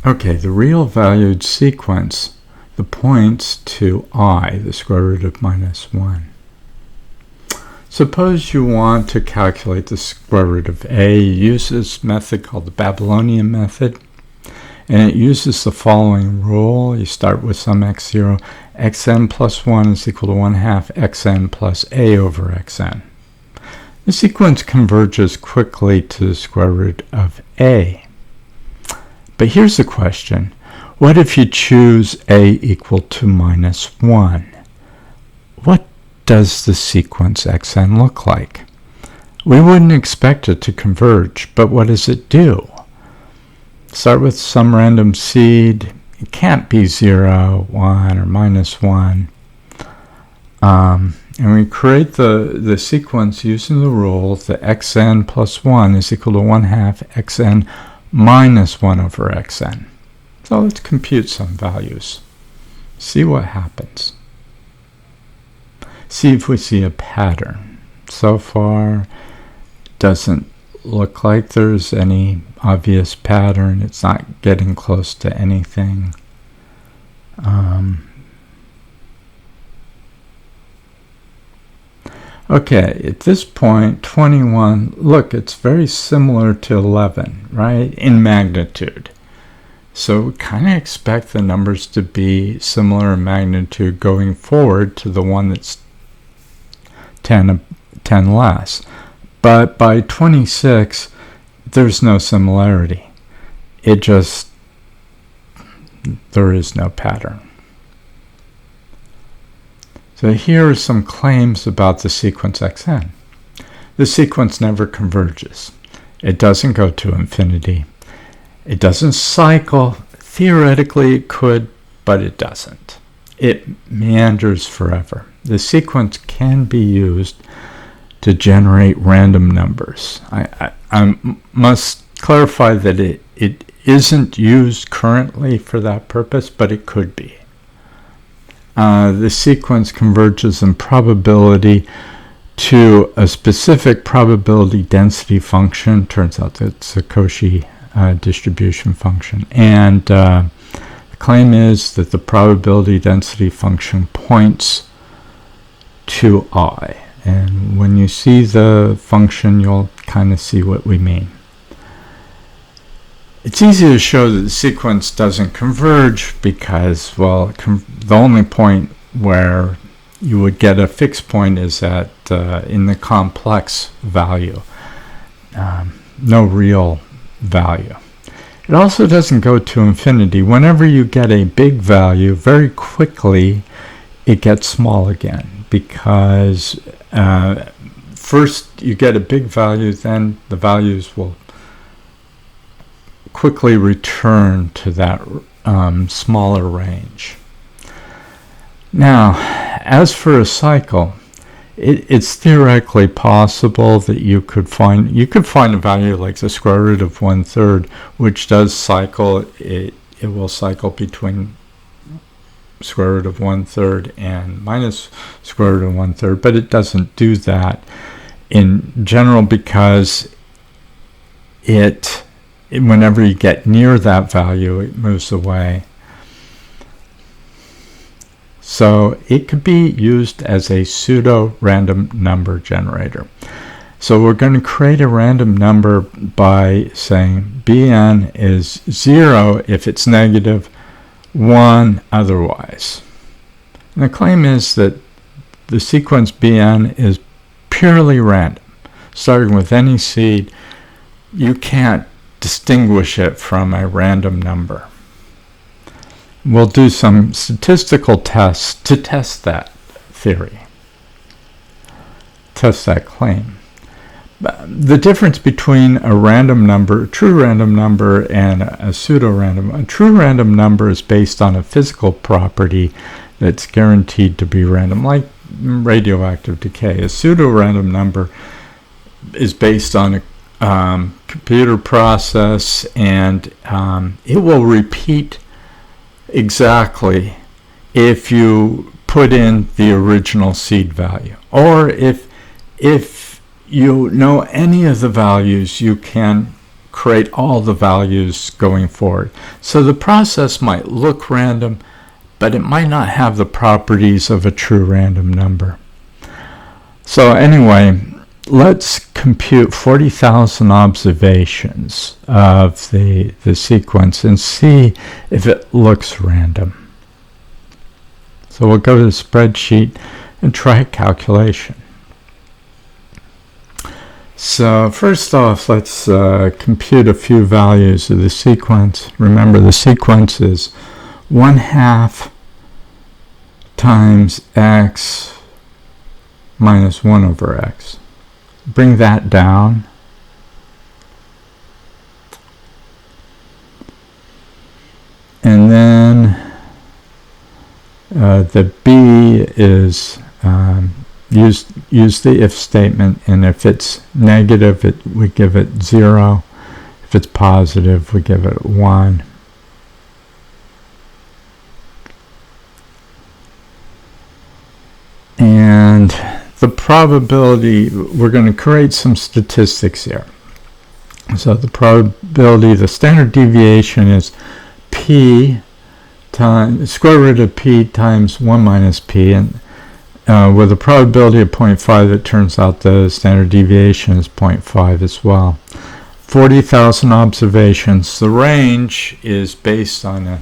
Okay, the real valued sequence, the points to I, the square root of minus 1. Suppose you want to calculate the square root of A. You use this method called the Babylonian method, and it uses the following rule. You start with some x0. xn plus 1 is equal to 1/2 xn plus A over xn. The sequence converges quickly to the square root of A. But here's the question. What if you choose A equal to minus 1? What does the sequence xn look like? We wouldn't expect it to converge, but what does it do? Start with some random seed. It can't be 0, 1, or minus 1. And we create the sequence using the rule that xn plus 1 is equal to 1/2 xn minus 1 over xn. So let's compute some values. See what happens. See if we see a pattern. So far, doesn't look like there's any obvious pattern. It's not getting close to anything. Okay, at this point, 21, look, it's very similar to 11, right, in magnitude. So we kind of expect the numbers to be similar in magnitude going forward to the one that's 10 less. But by 26, there's no similarity. There is no pattern. So here are some claims about the sequence xn. The sequence never converges. It doesn't go to infinity. It doesn't cycle. Theoretically it could, but it doesn't. It meanders forever. The sequence can be used to generate random numbers. I must clarify that it isn't used currently for that purpose, but it could be. The sequence converges in probability to a specific probability density function. Turns out that it's a Cauchy distribution function. And the claim is that the probability density function points to I. And when you see the function, you'll kind of see what we mean. It's easy to show that the sequence doesn't converge because, well, the only point where you would get a fixed point is at in the complex value, no real value. It also doesn't go to infinity. Whenever you get a big value, very quickly it gets small again because first you get a big value, then the values will quickly return to that smaller range. Now, as for a cycle, it's theoretically possible that you could find a value like the square root of 1/3, which does cycle. It will cycle between square root of 1/3 and minus square root of 1/3, but it doesn't do that in general because whenever you get near that value, it moves away. So it could be used as a pseudo-random number generator. So we're going to create a random number by saying Bn is 0 if it's negative, 1 otherwise. And the claim is that the sequence Bn is purely random. Starting with any seed, you can't distinguish it from a random number. We'll do some statistical tests to test that theory, test that claim. The difference between a random number, a true random number, and a pseudo-random. A true random number is based on a physical property that's guaranteed to be random, like radioactive decay. A pseudo-random number is based on a computer process, and it will repeat exactly if you put in the original seed value, or if you know any of the values, you can create all the values going forward. So the process might look random, but it might not have the properties of a true random number. So anyway, let's compute 40,000 observations of the sequence and see if it looks random. So we'll go to the spreadsheet and try a calculation. So first off, let's compute a few values of the sequence. Remember, the sequence is 1/2 times x minus 1 over x. Bring that down. And then the b is use the if statement, and if it's negative, we give it 0. If it's positive, we give it 1. And the probability, we're going to create some statistics here. So the probability, the standard deviation is p times square root of p times 1 minus p, and with a probability of 0.5, it turns out the standard deviation is 0.5 as well. 40,000 observations. The range is based on a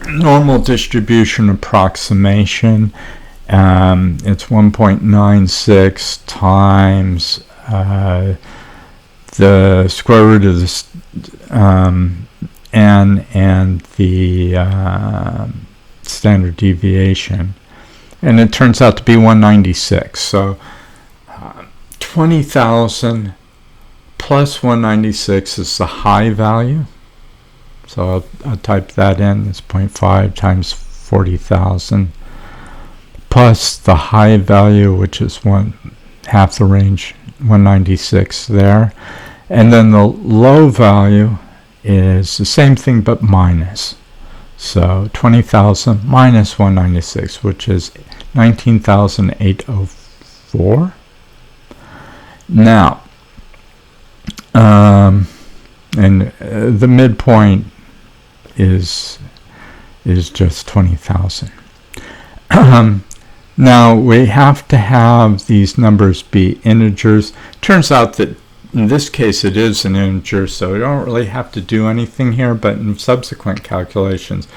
normal distribution approximation. It's 1.96 times the square root of the n and the standard deviation. And it turns out to be 196. So 20,000 plus 196 is the high value. So I'll type that in. It's 0.5 times 40,000 plus the high value, which is half the range, 196 there. And then the low value is the same thing but minus. So 20,000 minus 196, which is 19,804. Now, the midpoint is just 20,000. Now we have to have these numbers be integers. Turns out that in this case it is an integer, so we don't really have to do anything here, but in subsequent calculations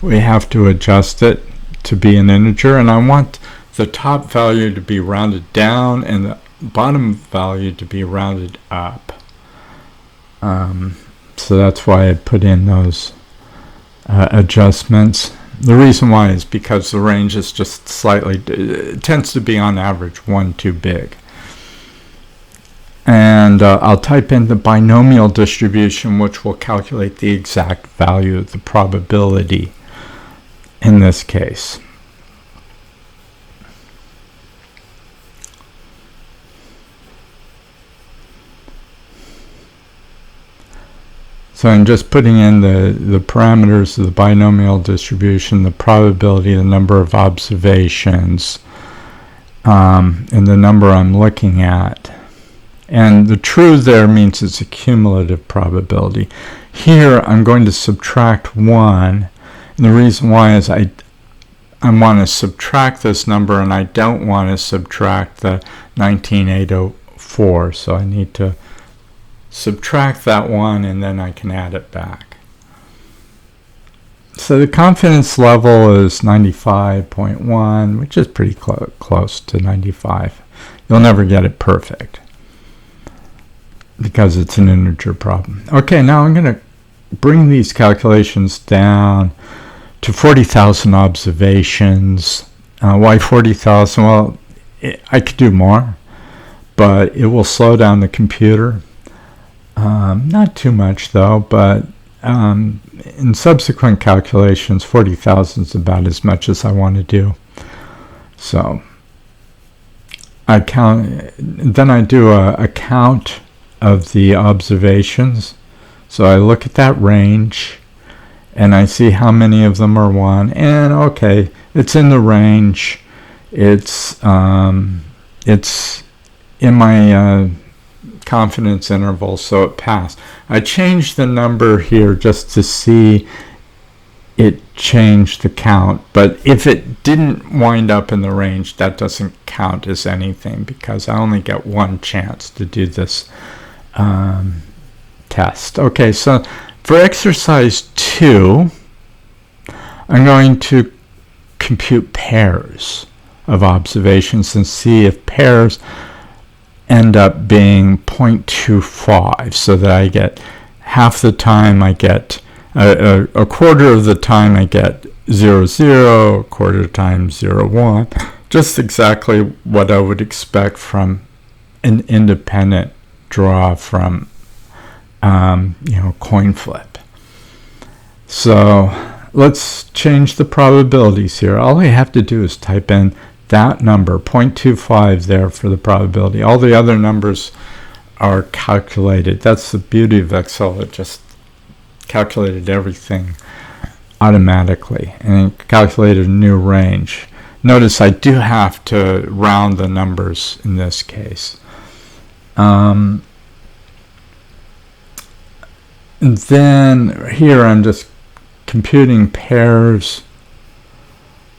we have to adjust it to be an integer, and I want the top value to be rounded down and the bottom value to be rounded up. So that's why I put in those adjustments. The reason why is because the range is just slightly, it tends to be on average 1 too big. And I'll type in the binomial distribution, which will calculate the exact value of the probability in this case. So I'm just putting in the parameters of the binomial distribution, the probability, the number of observations, and the number I'm looking at. And the true there means it's a cumulative probability. Here I'm going to subtract 1. And the reason why is I want to subtract this number, and I don't want to subtract the 19,804. So I need to subtract that 1, and then I can add it back. So the confidence level is 95.1, which is pretty close to 95. You'll never get it perfect because it's an integer problem. Okay, now I'm going to bring these calculations down to 40,000 observations. Why 40,000? Well, I could do more, but it will slow down the computer. Not too much though, but in subsequent calculations 40,000 is about as much as I want to do. So I count, then I do a count of the observations. So I look at that range and I see how many of them are 1, and okay, it's in the range. It's in my confidence interval, so it passed. I changed the number here just to see it change the count, but if it didn't wind up in the range, that doesn't count as anything because I only get one chance to do this test. Okay, so for exercise 2, I'm going to compute pairs of observations and see if pairs end up being 0.25, so that I get half the time I get a quarter of the time I get 0, 0, a quarter of the time 0, 1, just exactly what I would expect from an independent draw from coin flip. So let's change the probabilities here. All I have to do is type in that number, 0.25 there for the probability. All the other numbers are calculated. That's the beauty of Excel. It just calculated everything automatically and calculated a new range. Notice I do have to round the numbers in this case. And then here I'm just computing pairs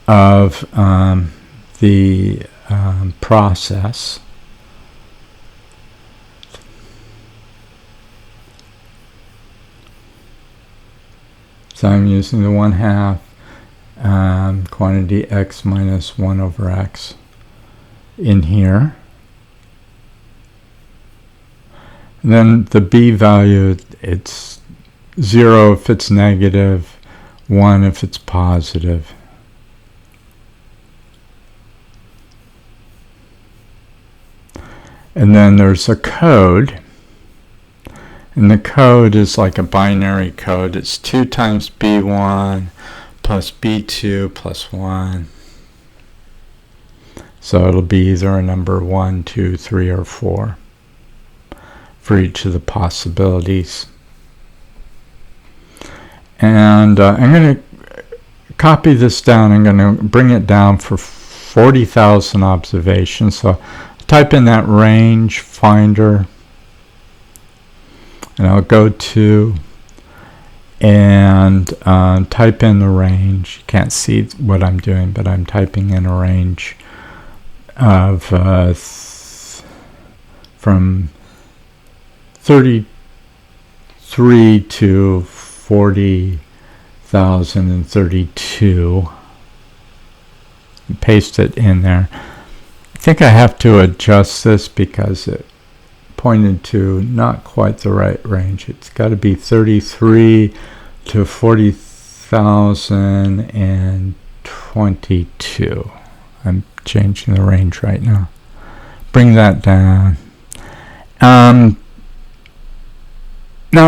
of the process. So I'm using the 1/2 quantity x minus 1 over x in here. And then the b value, it's 0 if it's negative, 1 if it's positive. And then there's a code. And the code is like a binary code. It's 2 times b1 plus b2 plus 1. So it'll be either a number 1, 2, 3, or 4 for each of the possibilities. And I'm going to copy this down. I'm going to bring it down for 40,000 observations. So type in that range finder. And I'll go to and type in the range. You can't see what I'm doing, but I'm typing in a range of from 33 to 40,032. Paste it in there. I think I have to adjust this because it pointed to not quite the right range. It's got to be 33 to 40,022. I'm changing the range right now. Bring that down. Now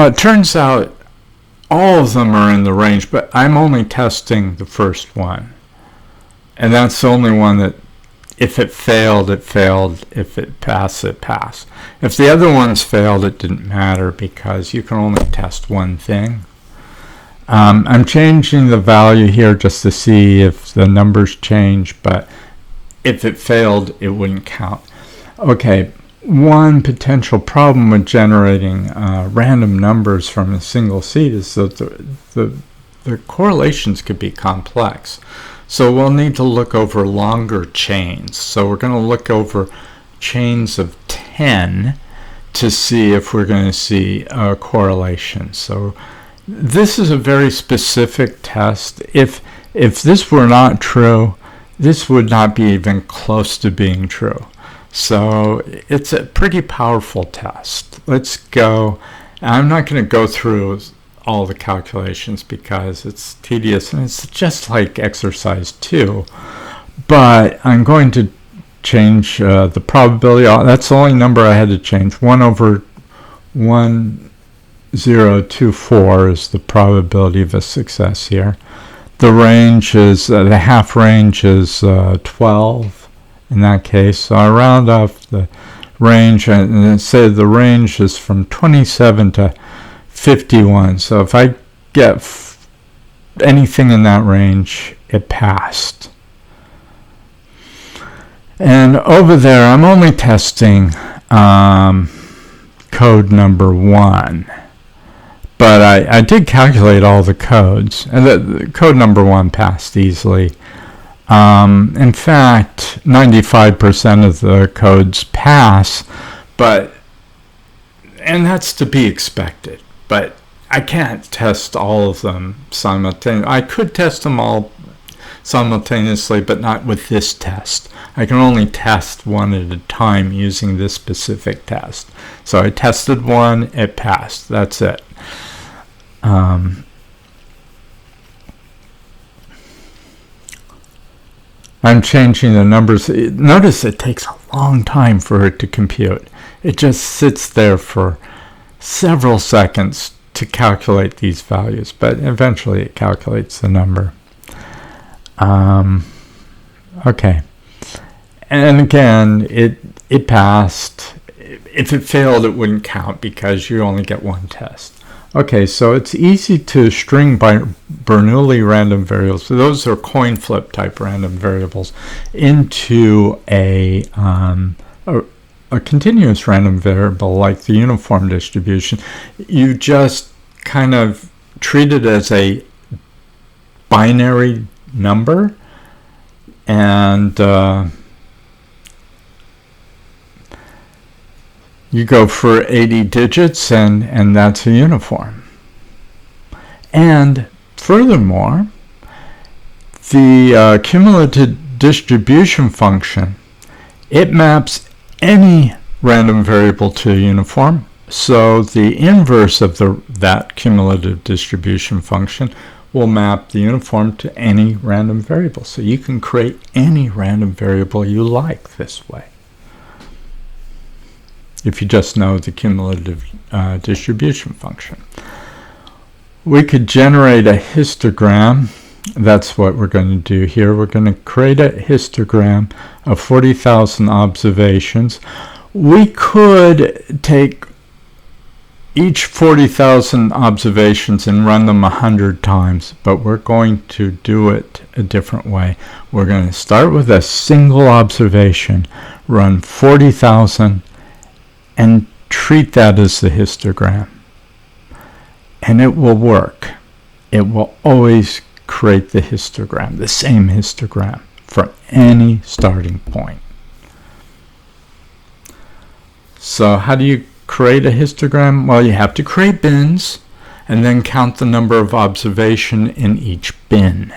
it turns out all of them are in the range, but I'm only testing the first one. And that's the only one that if it failed, it failed. If it passed, it passed. If the other ones failed, it didn't matter because you can only test one thing. I'm changing the value here just to see if the numbers change, but if it failed, it wouldn't count. Okay, one potential problem with generating random numbers from a single seed is that the correlations could be complex. So we'll need to look over longer chains. So we're going to look over chains of 10 to see if we're going to see a correlation. So this is a very specific test. If this were not true, this would not be even close to being true. So it's a pretty powerful test. Let's go. I'm not going to go through all the calculations because it's tedious and it's just like exercise 2, but I'm going to change the probability. That's the only number I had to change. 1 over 1024 is the probability of a success here. The range is the half range is 12 in that case, so I round off the range and say the range is from 27 to 51. So if I get anything in that range, it passed. And over there, I'm only testing code number 1. But I did calculate all the codes, and the code number 1 passed easily. In fact, 95% of the codes pass, and that's to be expected. But I can't test all of them simultaneously. I could test them all simultaneously, but not with this test. I can only test one at a time using this specific test. So I tested one, it passed. That's it. I'm changing the numbers. Notice it takes a long time for it to compute. It just sits there for several seconds to calculate these values, but eventually it calculates the number. Okay. And again, it passed. If it failed, it wouldn't count because you only get one test. Okay, so it's easy to string by Bernoulli random variables. So those are coin flip type random variables into a continuous random variable like the uniform distribution. You just kind of treat it as a binary number, and you go for 80 digits, and that's a uniform. And furthermore, the cumulative distribution function, it maps any random variable to a uniform. So the inverse of that cumulative distribution function will map the uniform to any random variable. So you can create any random variable you like this way, if you just know the cumulative distribution function. We could generate a histogram. That's what we're going to do here. We're going to create a histogram of 40,000 observations. We could take each 40,000 observations and run them 100 times, but we're going to do it a different way. We're going to start with a single observation, run 40,000, and treat that as the histogram. And it will work. It will always create the histogram, the same histogram, from any starting point. So how do you create a histogram? Well, you have to create bins and then count the number of observations in each bin.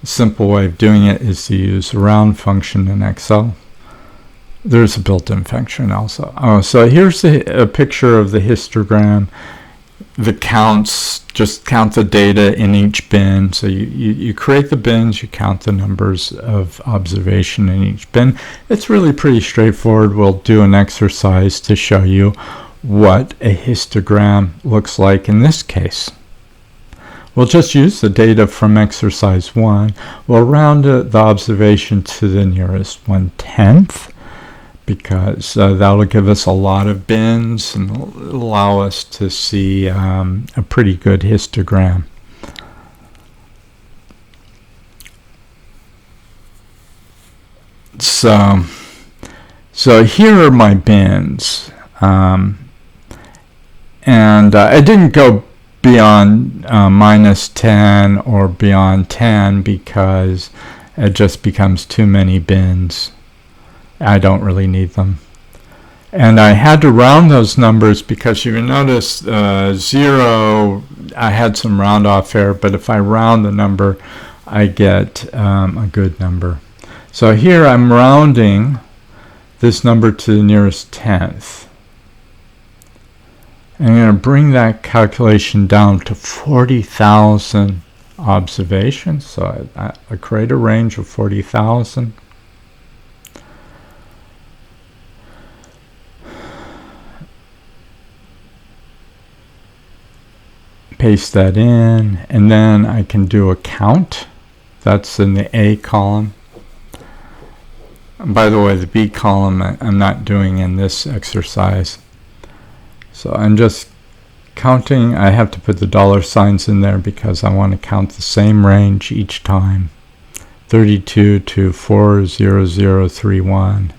A simple way of doing it is to use a round function in Excel. There's a built-in function also. So here's a picture of the histogram. The counts, just count the data in each bin. So you create the bins, you count the numbers of observation in each bin. It's really pretty straightforward. We'll do an exercise to show you what a histogram looks like in this case. We'll just use the data from exercise 1. We'll round the observation to the nearest 1/10. Because that'll give us a lot of bins and allow us to see a pretty good histogram. So here are my bins, and I didn't go beyond -10 or beyond 10 because it just becomes too many bins. I don't really need them. And I had to round those numbers because you notice 0, I had some round off error, but if I round the number, I get a good number. So here I'm rounding this number to the nearest 10th. And I'm going to bring that calculation down to 40,000 observations. So I create a range of 40,000. Paste that in, and then I can do a count. That's in the A column. And by the way, the B column I'm not doing in this exercise. So I'm just counting. I have to put the dollar signs in there because I want to count the same range each time. 32 to 40031.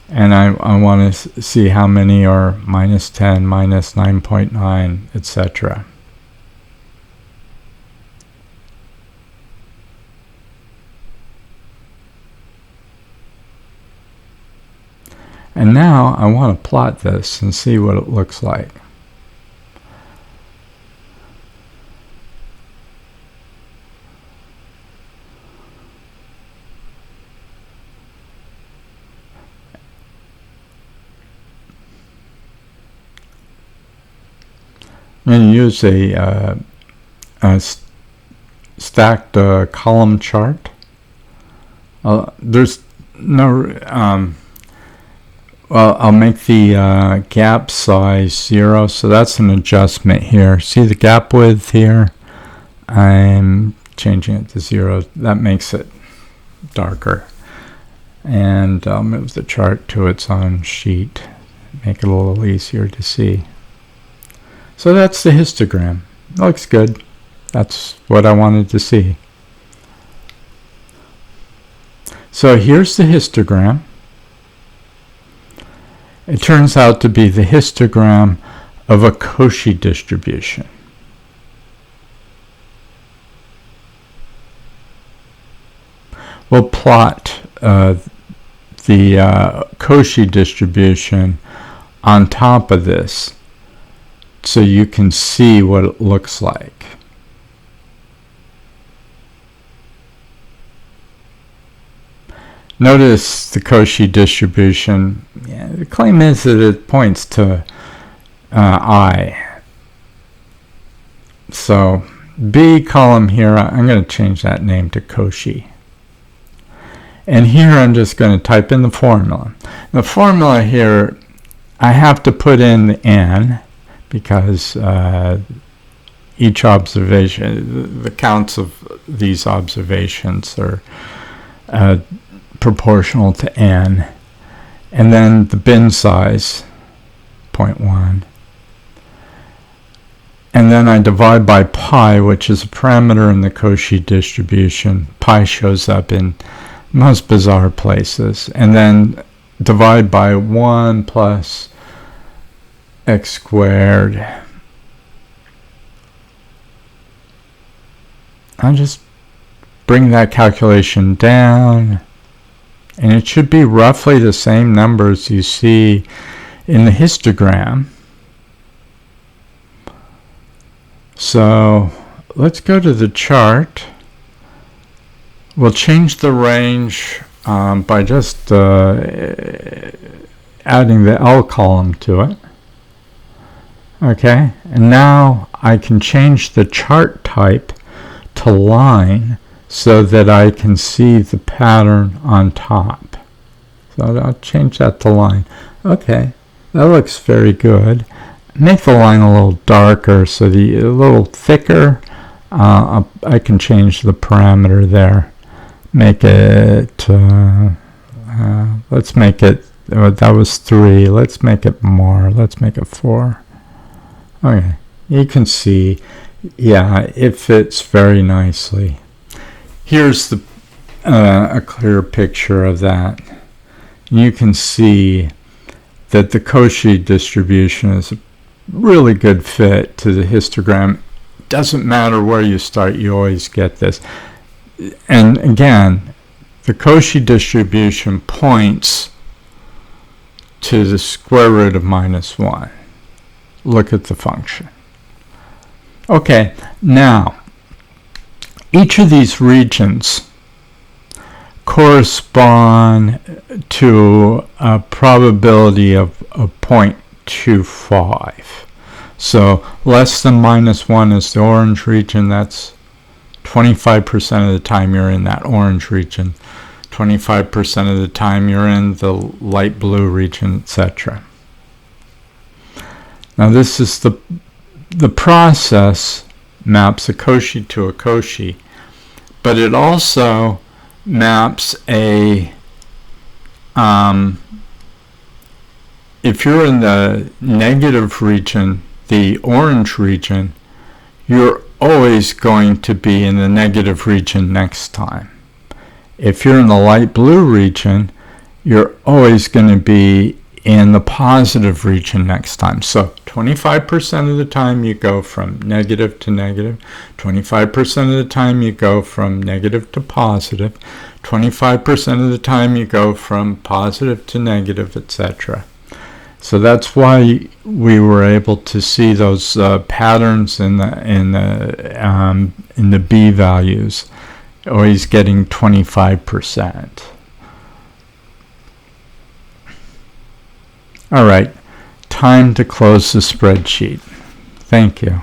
and I want to see how many are minus 10, minus 9.9, etc. And now I want to plot this and see what it looks like. I'm going to use a stacked column chart. There's no... well, I'll make the gap size 0, so that's an adjustment here. See the gap width here? I'm changing it to 0. That makes it darker. And I'll move the chart to its own sheet, make it a little easier to see. So that's the histogram. Looks good. That's what I wanted to see. So here's the histogram. It turns out to be the histogram of a Cauchy distribution. We'll plot the Cauchy distribution on top of this so you can see what it looks like. Notice the Cauchy distribution. Yeah, the claim is that it points to I. So B column here, I'm going to change that name to Cauchy. And here I'm just going to type in the formula. The formula here, I have to put in the n because each observation, the counts of these observations are proportional to n, and then the bin size 0.1, and then I divide by pi, which is a parameter in the Cauchy distribution. Pi shows up in most bizarre places, and then divide by 1 plus x squared. I'll just bring that calculation down, and it should be roughly the same numbers you see in the histogram. So let's go to the chart. We'll change the range by just adding the L column to it. Okay, and now I can change the chart type to line so that I can see the pattern on top. So I'll change that to line. Okay, that looks very good. Make the line a little darker, so a little thicker. I can change the parameter there. Make it, let's make it, that was 3. Let's make it more. Let's make it 4. Okay, you can see, yeah, it fits very nicely. Here's a clear picture of that. You can see that the Cauchy distribution is a really good fit to the histogram. Doesn't matter where you start, you always get this. And again, the Cauchy distribution points to the square root of -1. Look at the function. Okay, now, each of these regions correspond to a probability of 0.25. So less than -1 is the orange region. That's 25% of the time you're in that orange region. 25% of the time you're in the light blue region, etc. Now this is the process maps a Cauchy to a Cauchy, but it also maps a if you're in the negative region, the orange region, you're always going to be in the negative region next time. If you're in the light blue region, you're always going to be in the positive region next time. So 25% of the time you go from negative to negative, 25% of the time you go from negative to positive, 25% of the time you go from positive to negative, etc. So that's why we were able to see those patterns in the B values, always getting 25%. All right, time to close the spreadsheet. Thank you.